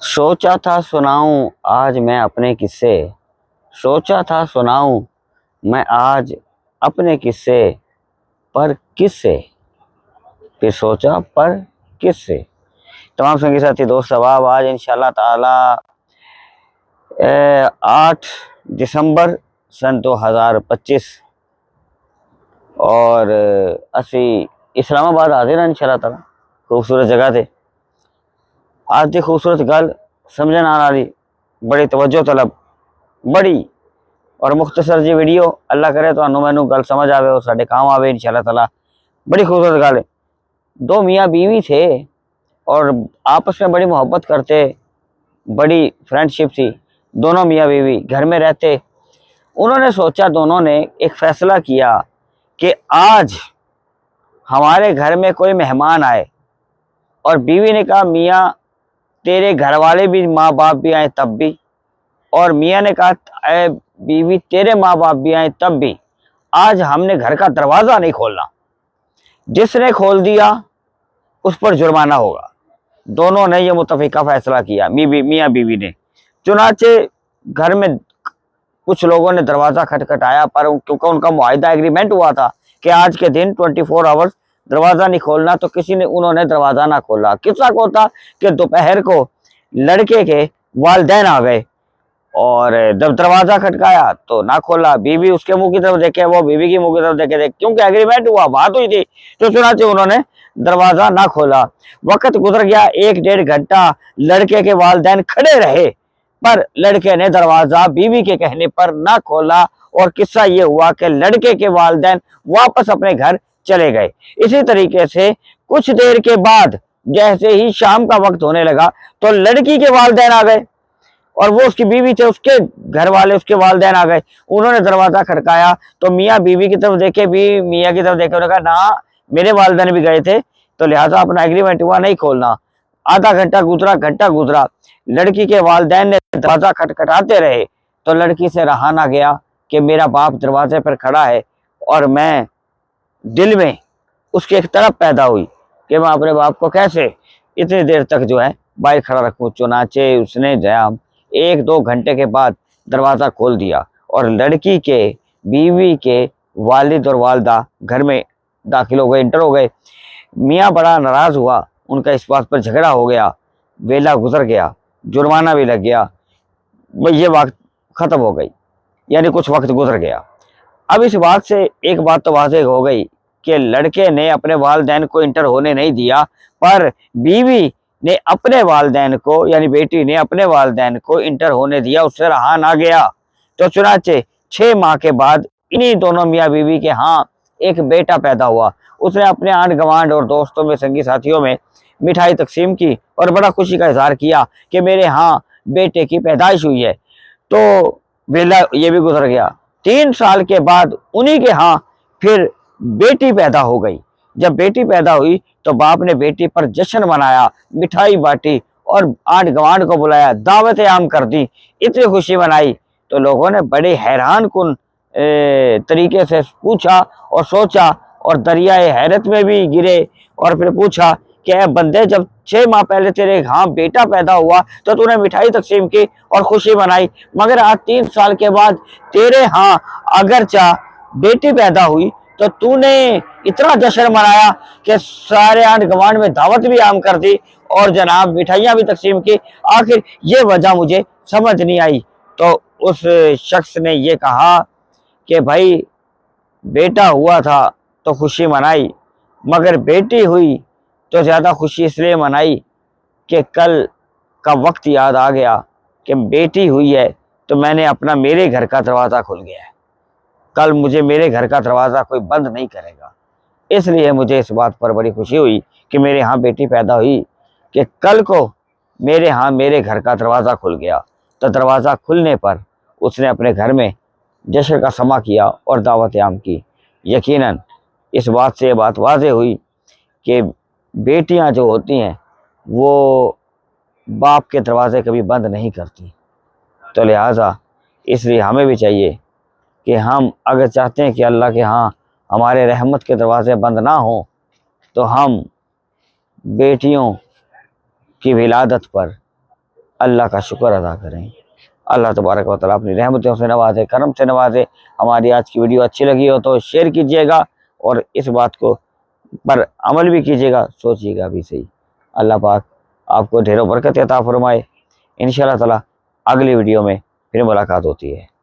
سوچا تھا سناؤں آج میں اپنے قصے، سوچا تھا سناؤں میں آج اپنے قصے، پر کس سے؟ پھر سوچا پر کس سے؟ تمام سنگی ساتھی دوست احباب، آج انشاءاللہ تعالی 8 دسمبر سن 2025 اور اسی اسلام آباد حاضر ہیں انشاءاللہ تعالی۔ خوبصورت جگہ تھے۔ آج دی خوبصورت گل سمجھن آن والی، بڑی توجہ طلب، بڑی اور مختصر جی ویڈیو، اللہ کرے تو انو مینو گل سمجھ آوے اور ساڈے کام آوے انشاءاللہ تعالی۔ بڑی خوبصورت گل ہے۔ دو میاں بیوی تھے اور آپس میں بڑی محبت کرتے، بڑی فرینڈ شپ تھی۔ دونوں میاں بیوی گھر میں رہتے۔ انہوں نے سوچا، دونوں نے ایک فیصلہ کیا کہ آج ہمارے گھر میں کوئی مہمان آئے، اور بیوی نے کہا میاں تیرے گھر والے بھی ماں باپ بھی آئیں تب بھی، اور میاں نے کہا اے بیوی تیرے ماں باپ بھی آئیں تب بھی آج ہم نے گھر کا دروازہ نہیں کھولنا، جس نے کھول دیا اس پر جرمانہ ہوگا۔ دونوں نے یہ متفقہ فیصلہ کیا، میاں بیوی نے۔ چنانچہ گھر میں کچھ لوگوں نے دروازہ کھٹکھٹایا، پر کیونکہ ان کا معاہدہ ایگریمنٹ ہوا تھا کہ آج کے دن 24 آورز دروازہ نہیں کھولنا، تو انہوں نے دروازہ نہ کھولا۔ قصہ کو تھا کہ دوپہر کو لڑکے کے والدین آ گئے اور جب دروازہ کھٹکایا تو نہ کھولا۔ بیوی اس کے منہ کی طرف دیکھے، وہ بیوی کی منہ کی طرف دیکھے، کیونکہ ایگریمنٹ ہوا، بات ہوئی تھی، تو چنانچہ انہوں نے دروازہ نہ کھولا۔ وقت گزر گیا، 1-1.5 گھنٹہ لڑکے کے والدین کھڑے رہے، پر لڑکے نے دروازہ بیوی کے کہنے پر نہ کھولا، اور قصہ یہ ہوا کہ لڑکے کے والدین واپس اپنے گھر چلے گئے۔ اسی طریقے سے کچھ دیر کے بعد جیسے ہی شام کا وقت ہونے لگا تو لڑکی کے والدین آ گئے، اور وہ اس کی بیوی تھے، اس کے گھر والے، اس کے والدین آ گئے۔ انہوں نے دروازہ کھڑکایا تو میاں بیوی کی طرف دیکھے، میاں کی طرف دیکھے، انہوں نے کہا نہ میرے والدین بھی گئے تھے، تو لہٰذا اپنا ایگریمنٹ ہوا نہیں کھولنا۔ آدھا گھنٹہ گزرا، گھنٹہ گزرا، لڑکی کے والدین نے دروازہ کھٹکھٹاتے رہے، تو لڑکی سے رہا نہ گیا کہ میرا باپ دروازے پر کھڑا ہے، اور میں دل میں اس کی ایک طرف پیدا ہوئی کہ میں اپنے باپ کو کیسے اتنی دیر تک باہر کھڑا رکھوں۔ چنانچہ اس نے 1-2 گھنٹے کے بعد دروازہ کھول دیا، اور لڑکی کے بیوی کے والد اور والدہ گھر میں داخل ہو گئے، انٹر ہو گئے۔ میاں بڑا ناراض ہوا، ان کا اس بات پر جھگڑا ہو گیا، ویلا گزر گیا، جرمانہ بھی لگ گیا، یہ وقت ختم ہو گئی، یعنی کچھ وقت گزر گیا۔ اب اس بات سے ایک بات تو واضح ہو گئی کہ لڑکے نے اپنے والدین کو انٹر ہونے نہیں دیا، پر بیوی نے اپنے والدین کو، یعنی بیٹی نے اپنے والدین کو انٹر ہونے دیا، اس سے رہا نہ گیا۔ تو چنانچہ 6 ماہ کے بعد انہی دونوں میاں بیوی کے ہاں ایک بیٹا پیدا ہوا۔ اس نے اپنے آنڈ گوانڈ اور دوستوں میں، سنگی ساتھیوں میں مٹھائی تقسیم کی اور بڑا خوشی کا اظہار کیا کہ میرے ہاں بیٹے کی پیدائش ہوئی ہے۔ تو ویلا یہ بھی گزر گیا۔ 3 سال کے بعد انہی کے ہاں پھر بیٹی پیدا ہو گئی۔ جب بیٹی پیدا ہوئی تو باپ نے بیٹی پر جشن منایا، مٹھائی بانٹی اور آنڈ گوانڈ کو بلایا، دعوت عام کر دی، اتنی خوشی منائی۔ تو لوگوں نے بڑے حیران کن طریقے سے پوچھا اور سوچا، اور دریائے حیرت میں بھی گرے، اور پھر پوچھا کہ اے بندے، جب 6 ماہ پہلے تیرے ہاں بیٹا پیدا ہوا تو تو نے مٹھائی تقسیم کی اور خوشی منائی، مگر آج 3 سال کے بعد تیرے ہاں اگرچہ بیٹی پیدا ہوئی تو تو نے اتنا جشن منایا کہ سارے آنڈ گوانڈ میں دعوت بھی عام کر دی اور جناب مٹھائیاں بھی تقسیم کی، آخر یہ وجہ مجھے سمجھ نہیں آئی۔ تو اس شخص نے یہ کہا کہ بھائی بیٹا ہوا تھا تو خوشی منائی، مگر بیٹی ہوئی تو زیادہ خوشی اس لیے منائی کہ کل کا وقت یاد آ گیا کہ بیٹی ہوئی ہے تو میں نے میرے گھر کا دروازہ کھل گیا ہے، کل مجھے میرے گھر کا دروازہ کوئی بند نہیں کرے گا، اس لیے مجھے اس بات پر بڑی خوشی ہوئی کہ میرے ہاں بیٹی پیدا ہوئی کہ کل کو میرے ہاں میرے گھر کا دروازہ کھل گیا۔ تو دروازہ کھلنے پر اس نے اپنے گھر میں جشن کا سما کیا اور دعوت عام کی۔ یقیناً اس بات سے یہ بات واضح ہوئی کہ بیٹیاں جو ہوتی ہیں وہ باپ کے دروازے کبھی بند نہیں کرتی۔ تو لہٰذا اس لیے ہمیں بھی چاہیے کہ ہم اگر چاہتے ہیں کہ اللہ کے ہاں ہمارے رحمت کے دروازے بند نہ ہوں، تو ہم بیٹیوں کی ولادت پر اللہ کا شکر ادا کریں۔ اللہ تبارک و تعالیٰ اپنی رحمتوں سے نوازے، کرم سے نوازے۔ ہماری آج کی ویڈیو اچھی لگی ہو تو شیئر کیجیے گا، اور اس بات کو پر عمل بھی کیجیے گا، سوچیے گا بھی صحیح۔ اللہ پاک آپ کو ڈھیروں برکت عطا فرمائے۔ انشاءاللہ تعالیٰ اگلی ویڈیو میں پھر ملاقات ہوتی ہے۔